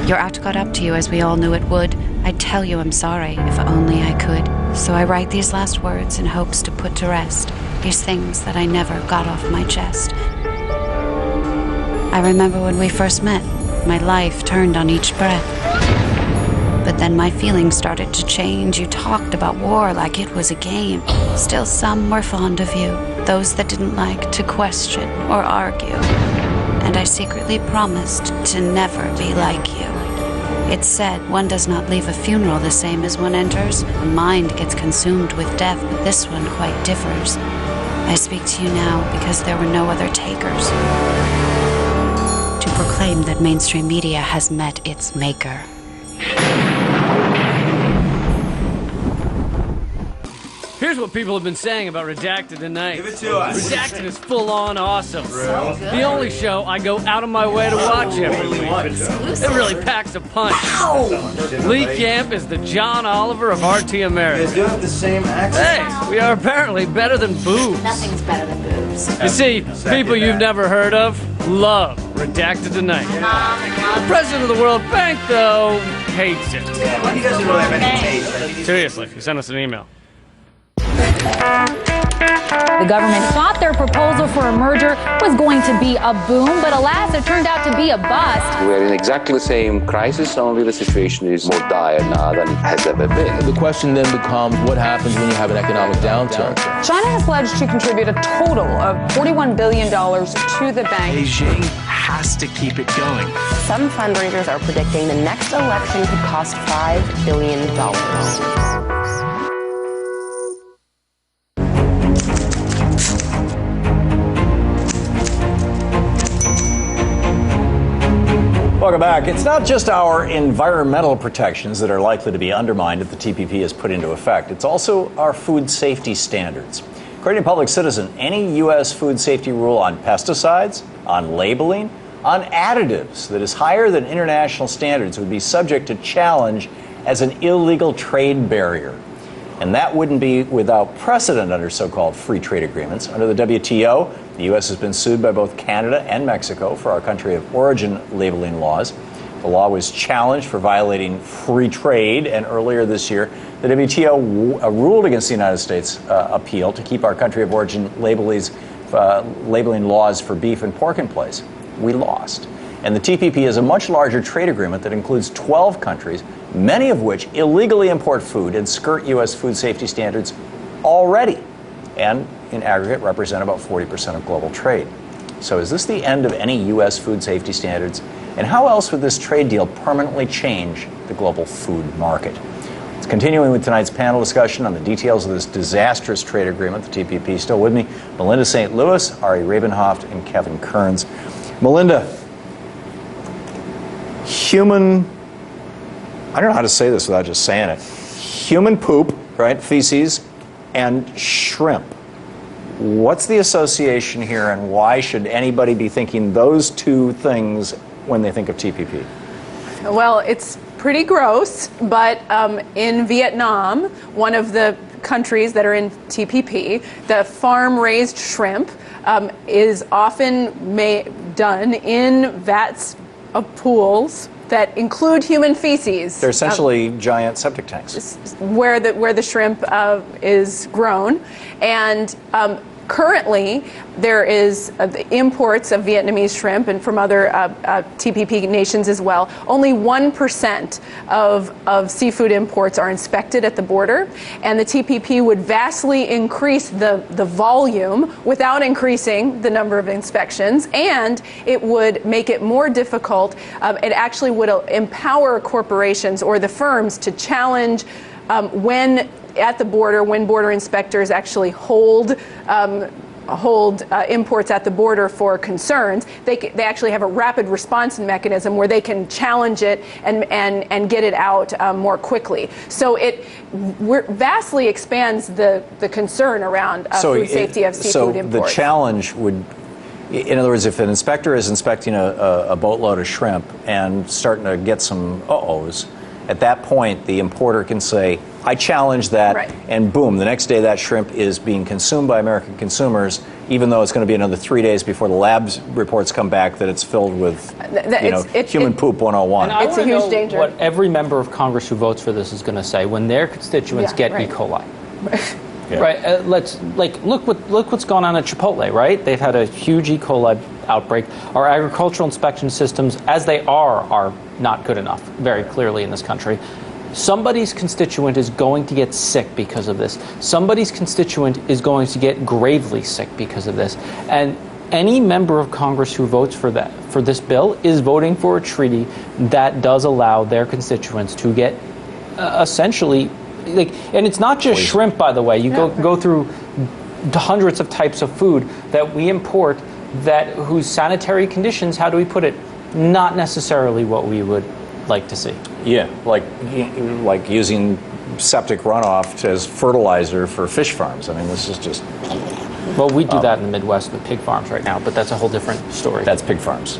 Your act got up to you as we all knew it would. I'd tell you I'm sorry, if only I could. So I write these last words in hopes to put to rest these things that I never got off my chest. I remember when we first met, my life turned on each breath. But then my feelings started to change. You talked about war like it was a game. Still, some were fond of you, those that didn't like to question or argue. And I secretly promised to never be like you. It's said one does not leave a funeral the same as one enters. A mind gets consumed with death, but this one quite differs. I speak to you now because there were no other takers. To proclaim that mainstream media has met its maker. Here's what people have been saying about Redacted tonight. Give it to us. Redacted is full-on awesome. So good. The only show I go out of my way to watch every week. It really packs a punch. Lee Camp is the John Oliver of RT America. You guys do have the same accent. Hey, we are apparently better than boobs. Nothing's better than boobs. You see, people you've never heard of love Redacted tonight. The president of the World Bank, though, hates it. Yeah, why do you guys really have any taste? Seriously, he sent us an email. The government thought their proposal for a merger was going to be a boom, but alas, it turned out to be a bust. We're in exactly the same crisis, only the situation is more dire now than it has ever been. The question then becomes, what happens when you have an economic downturn? China has pledged to contribute a total of $41 billion to the bank. Beijing has to keep it going. Some fundraisers are predicting the next election could cost $5 billion. Welcome back. It's not just our environmental protections that are likely to be undermined if the TPP is put into effect. It's also our food safety standards. According to Public Citizen, any U.S. food safety rule on pesticides, on labeling, on additives that is higher than international standards would be subject to challenge as an illegal trade barrier. And that wouldn't be without precedent under so-called free trade agreements. Under the WTO, the U.S. has been sued by both Canada and Mexico for our country of origin labeling laws. The law was challenged for violating free trade, and earlier this year, the WTO ruled against the United States appeal to keep our country of origin labeling laws for beef and pork in place. We lost. And the TPP is a much larger trade agreement that includes 12 countries, many of which illegally import food and skirt U.S. food safety standards already, and in aggregate represent about 40% of global trade. So is this the end of any U.S. food safety standards? And how else would this trade deal permanently change the global food market? It's continuing with tonight's panel discussion on the details of this disastrous trade agreement, the TPP. Still with me, Melinda St. Louis, Ari Rabin-Havt, and Kevin Kearns. Melinda, I don't know how to say this without just saying it. Human poop, right, feces, and shrimp. What's the association here, and why should anybody be thinking those two things when they think of TPP? Well, it's pretty gross, but in Vietnam, one of the countries that are in TPP, the farm-raised shrimp is often done in vats of pools that include human feces. They're essentially giant septic tanks. Where the shrimp is grown. And currently, there is the imports of Vietnamese shrimp and from other TPP nations as well. Only 1% of seafood imports are inspected at the border, and the TPP would vastly increase the volume without increasing the number of inspections, and it would make it more difficult. It actually would empower corporations or the firms to challenge when at the border, when border inspectors actually hold imports at the border for concerns, they actually have a rapid response mechanism where they can challenge it and get it out more quickly. So it vastly expands the concern around food safety of seafood imports. So the challenge would, in other words, if an inspector is inspecting a boatload of shrimp and starting to get some uh-ohs, at that point the importer can say, I challenge that, right. And boom, the next day that shrimp is being consumed by American consumers, even though it's going to be another 3 days before the lab's reports come back that it's filled with human poop 101. And it's a huge danger. What every member of Congress who votes for this is going to say when their constituents get right. E. coli. Yeah. Right. Look what's going on at Chipotle. Right. They've had a huge E. coli outbreak. Our agricultural inspection systems, as they are not good enough. Very clearly in this country. Somebody's constituent is going to get sick because of this. Somebody's constituent is going to get gravely sick because of this. And any member of Congress who votes for this bill is voting for a treaty that does allow their constituents to get essentially, and it's not just shrimp, by the way. You go through hundreds of types of food that we import whose sanitary conditions, how do we put it, not necessarily what we would like to see. Yeah, like using septic runoff as fertilizer for fish farms. I mean, this is just... Well, we do that in the Midwest with pig farms right now, but that's a whole different story. That's pig farms.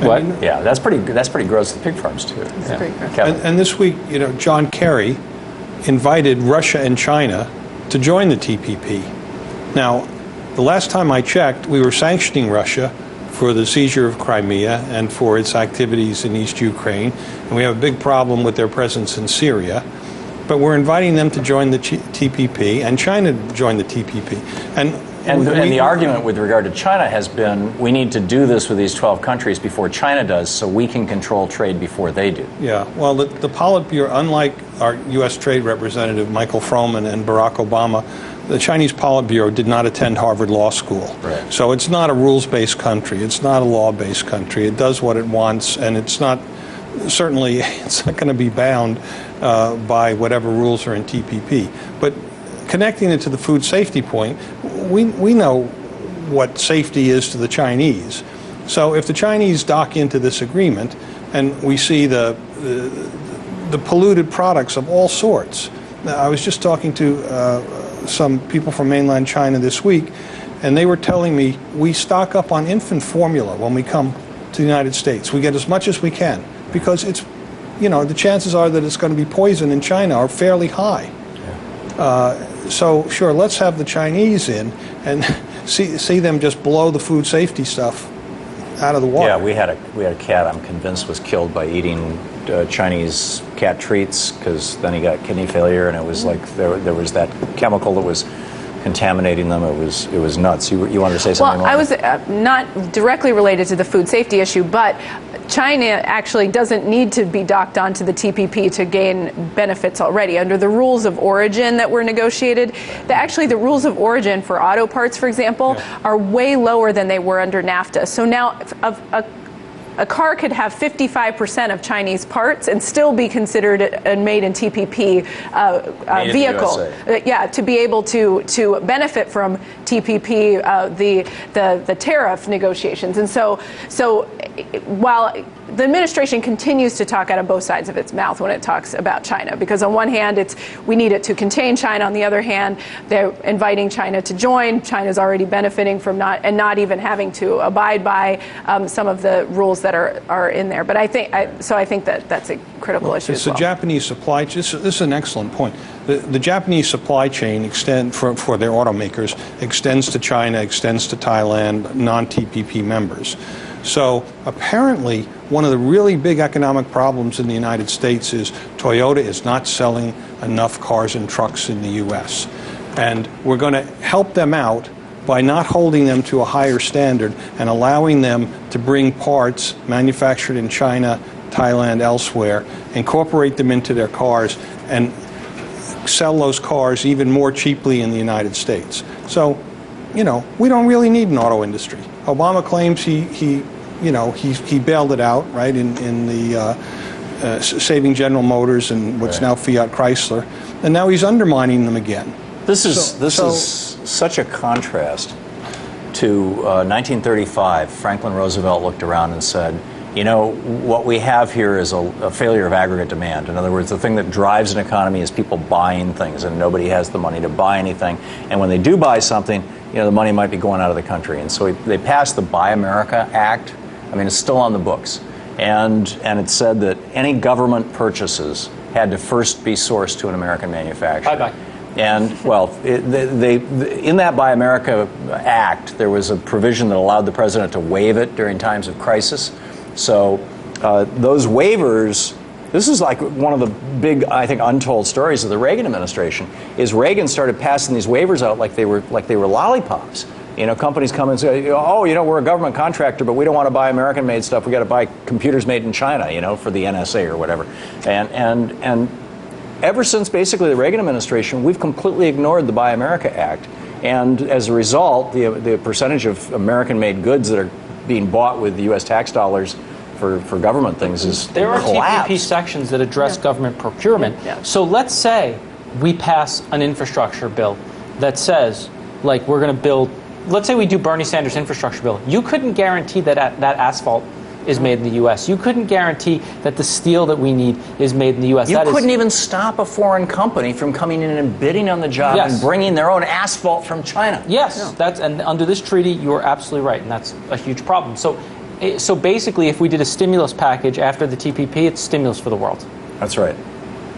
What? Yeah, that's pretty gross, the pig farms, too. It's pretty gross. And this week, John Kerry invited Russia and China to join the TPP. Now, the last time I checked, we were sanctioning Russia for the seizure of Crimea and for its activities in East Ukraine, and we have a big problem with their presence in Syria. But we're inviting them to join the TPP, and China to join the TPP. And the argument with regard to China has been, we need to do this with these 12 countries before China does, so we can control trade before they do. Yeah, well, the Politburo, unlike our U.S. Trade Representative Michael Froman and Barack Obama, the Chinese Politburo did not attend Harvard Law School. Right. So it's not a rules-based country. It's not a law-based country. It does what it wants, and it's not going to be bound by whatever rules are in TPP. But connecting it to the food safety point, we know what safety is to the Chinese. So if the Chinese dock into this agreement and we see the polluted products of all sorts. I was just talking to some people from mainland China this week, and they were telling me we stock up on infant formula when we come to the United States. We get as much as we can because it's, the chances are that it's going to be poison in China are fairly high. So sure, let's have the Chinese in and see them just blow the food safety stuff out of the water. Yeah, we had a cat I'm convinced was killed by eating Chinese cat treats, because then he got kidney failure, and it was like there was that chemical that was contaminating them. It was nuts. You wanted to say something? Well, I was not directly related to the food safety issue, but China actually doesn't need to be docked onto the TPP to gain benefits already. Under the rules of origin that were negotiated, the rules of origin for auto parts, for example, are way lower than they were under NAFTA. So now a car could have 55% of Chinese parts and still be considered a made in TPP vehicle. To be able to benefit from TPP, the tariff negotiations. And so while the administration continues to talk out of both sides of its mouth when it talks about China, because on one hand we need it to contain China, on the other hand they're inviting China to join. China's already benefiting from not even having to abide by some of the rules that are in there. But I think that's a critical issue as well. The Japanese supply chain. This is an excellent point. The Japanese supply chain for their automakers extends to China, extends to Thailand, non-TPP members. So apparently one of the really big economic problems in the United States is Toyota is not selling enough cars and trucks in the U.S. And we're going to help them out by not holding them to a higher standard and allowing them to bring parts manufactured in China, Thailand, elsewhere, incorporate them into their cars, and sell those cars even more cheaply in the United States. So, we don't really need an auto industry. Obama claims he bailed it out, right, in the saving General Motors and what's now Fiat Chrysler, and now he's undermining them again. This is such a contrast to 1935. Franklin Roosevelt looked around and said, what we have here is a failure of aggregate demand. In other words, the thing that drives an economy is people buying things, and nobody has the money to buy anything. And when they do buy something, the money might be going out of the country. And so they passed the Buy America Act. I mean, it's still on the books. And it said that any government purchases had to first be sourced to an American manufacturer. Bye-bye. And, in that Buy America Act, there was a provision that allowed the president to waive it during times of crisis. So those waivers, this is like one of the big, I think, untold stories of the Reagan administration, is Reagan started passing these waivers out like they were lollipops. Companies come and say, we're a government contractor, but we don't want to buy American-made stuff. We got to buy computers made in China, for the NSA or whatever. And ever since basically the Reagan administration, we've completely ignored the Buy America Act. And as a result, the percentage of American-made goods that are being bought with the U.S. tax dollars for government things is There are collapsed. TPP sections that address government procurement. So let's say we pass an infrastructure bill that says, like, we're going to build, let's say we do Bernie Sanders' infrastructure bill. You couldn't guarantee that that asphalt is made in the U.S. You couldn't guarantee that the steel that we need is made in the U.S. You couldn't even stop a foreign company from coming in and bidding on the job and bringing their own asphalt from China. Yes, and under this treaty, you're absolutely right, and that's a huge problem. So basically, if we did a stimulus package after the TPP, it's stimulus for the world. That's right.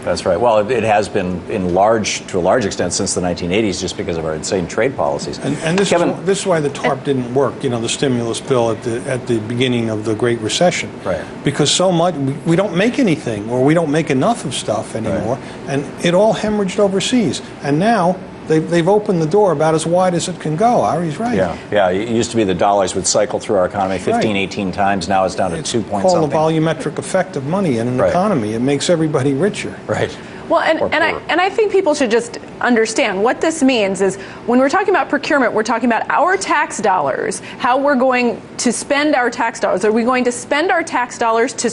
That's right. Well, it has been to a large extent since the 1980s, just because of our insane trade policies. And this is why the TARP didn't work. The stimulus bill at the beginning of the Great Recession. Right. Because so much we don't make anything, or we don't make enough of stuff anymore, and it all hemorrhaged overseas. And now they've opened the door about as wide as it can go. Ari's right. Yeah. It used to be the dollars would cycle through our economy 15, 18 times. Now it's down to 2 points. It's called the volumetric effect of money in an economy. It makes everybody richer. Right. Well, and I think people should just understand what this means is when we're talking about procurement, we're talking about our tax dollars, how we're going to spend our tax dollars. Are we going to spend our tax dollars to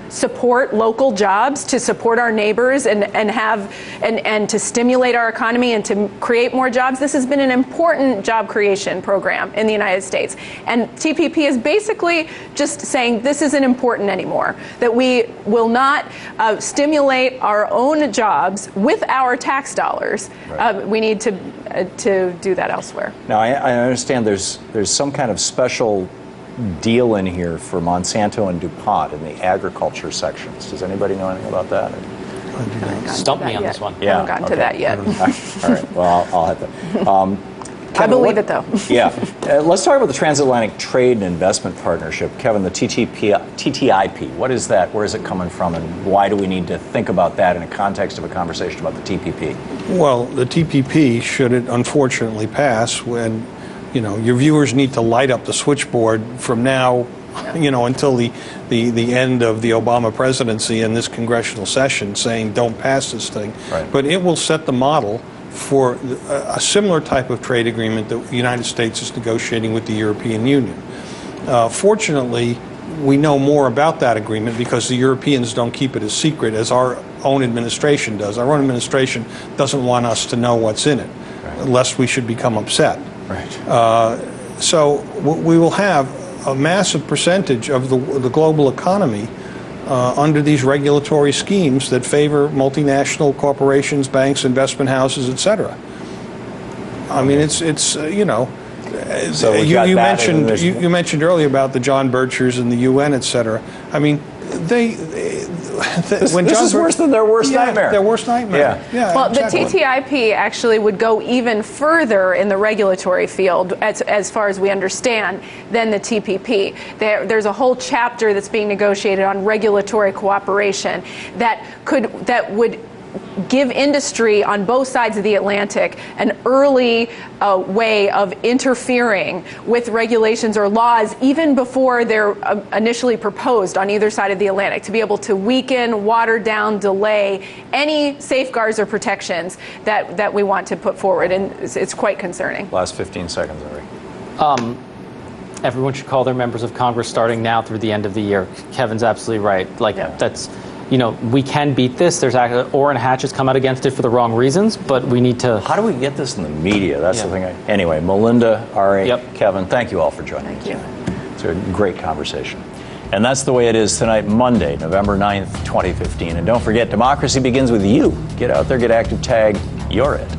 support local jobs, to support our neighbors and to stimulate our economy and to create more jobs? This has been an important job creation program in the United States. And TPP is basically just saying this isn't important anymore, that we will not stimulate our own jobs with our tax dollars. Right. We need to do that elsewhere. Now, I understand there's some kind of special deal in here for Monsanto and DuPont in the agriculture sections. Does anybody know anything about that? Stump me on this one. Yeah, I haven't gotten to that yet. All right. Well, I'll have to. Kevin, I believe it, though. Let's talk about the Transatlantic Trade and Investment Partnership. Kevin, the TTIP, what is that? Where is it coming from? And why do we need to think about that in a context of a conversation about the TPP? Well, the TPP, should it unfortunately pass, when your viewers need to light up the switchboard from now, until the end of the Obama presidency and this congressional session, saying don't pass this thing. Right. But it will set the model for a similar type of trade agreement that the United States is negotiating with the European Union. Fortunately, we know more about that agreement because the Europeans don't keep it as secret as our own administration does. Our own administration doesn't want us to know what's in it, lest we should become upset. Right. So we will have a massive percentage of the global economy under these regulatory schemes that favor multinational corporations, banks, investment houses, etc. I mean, So you mentioned earlier about the John Birchers and the UN, etc. I mean, this is worse than their worst nightmare. Their worst nightmare. Well, exactly. The TTIP actually would go even further in the regulatory field, as far as we understand, than the TPP. There's a whole chapter that's being negotiated on regulatory cooperation that would give industry on both sides of the Atlantic an early way of interfering with regulations or laws even before they're initially proposed on either side of the Atlantic, to be able to weaken, water down, delay any safeguards or protections that we want to put forward. And it's quite concerning. Last 15 seconds, Ari. Everyone should call their members of Congress starting now through the end of the year. Kevin's absolutely right. That's... we can beat this. There's actually Orrin Hatch has come out against it for the wrong reasons, but we need to... How do we get this in the media? That's the thing. Anyway, Melinda, Ari, Kevin, thank you all for joining me. It's a great conversation. And that's the way it is tonight, Monday, November 9th, 2015. And don't forget, democracy begins with you. Get out there, get active, tag, you're it.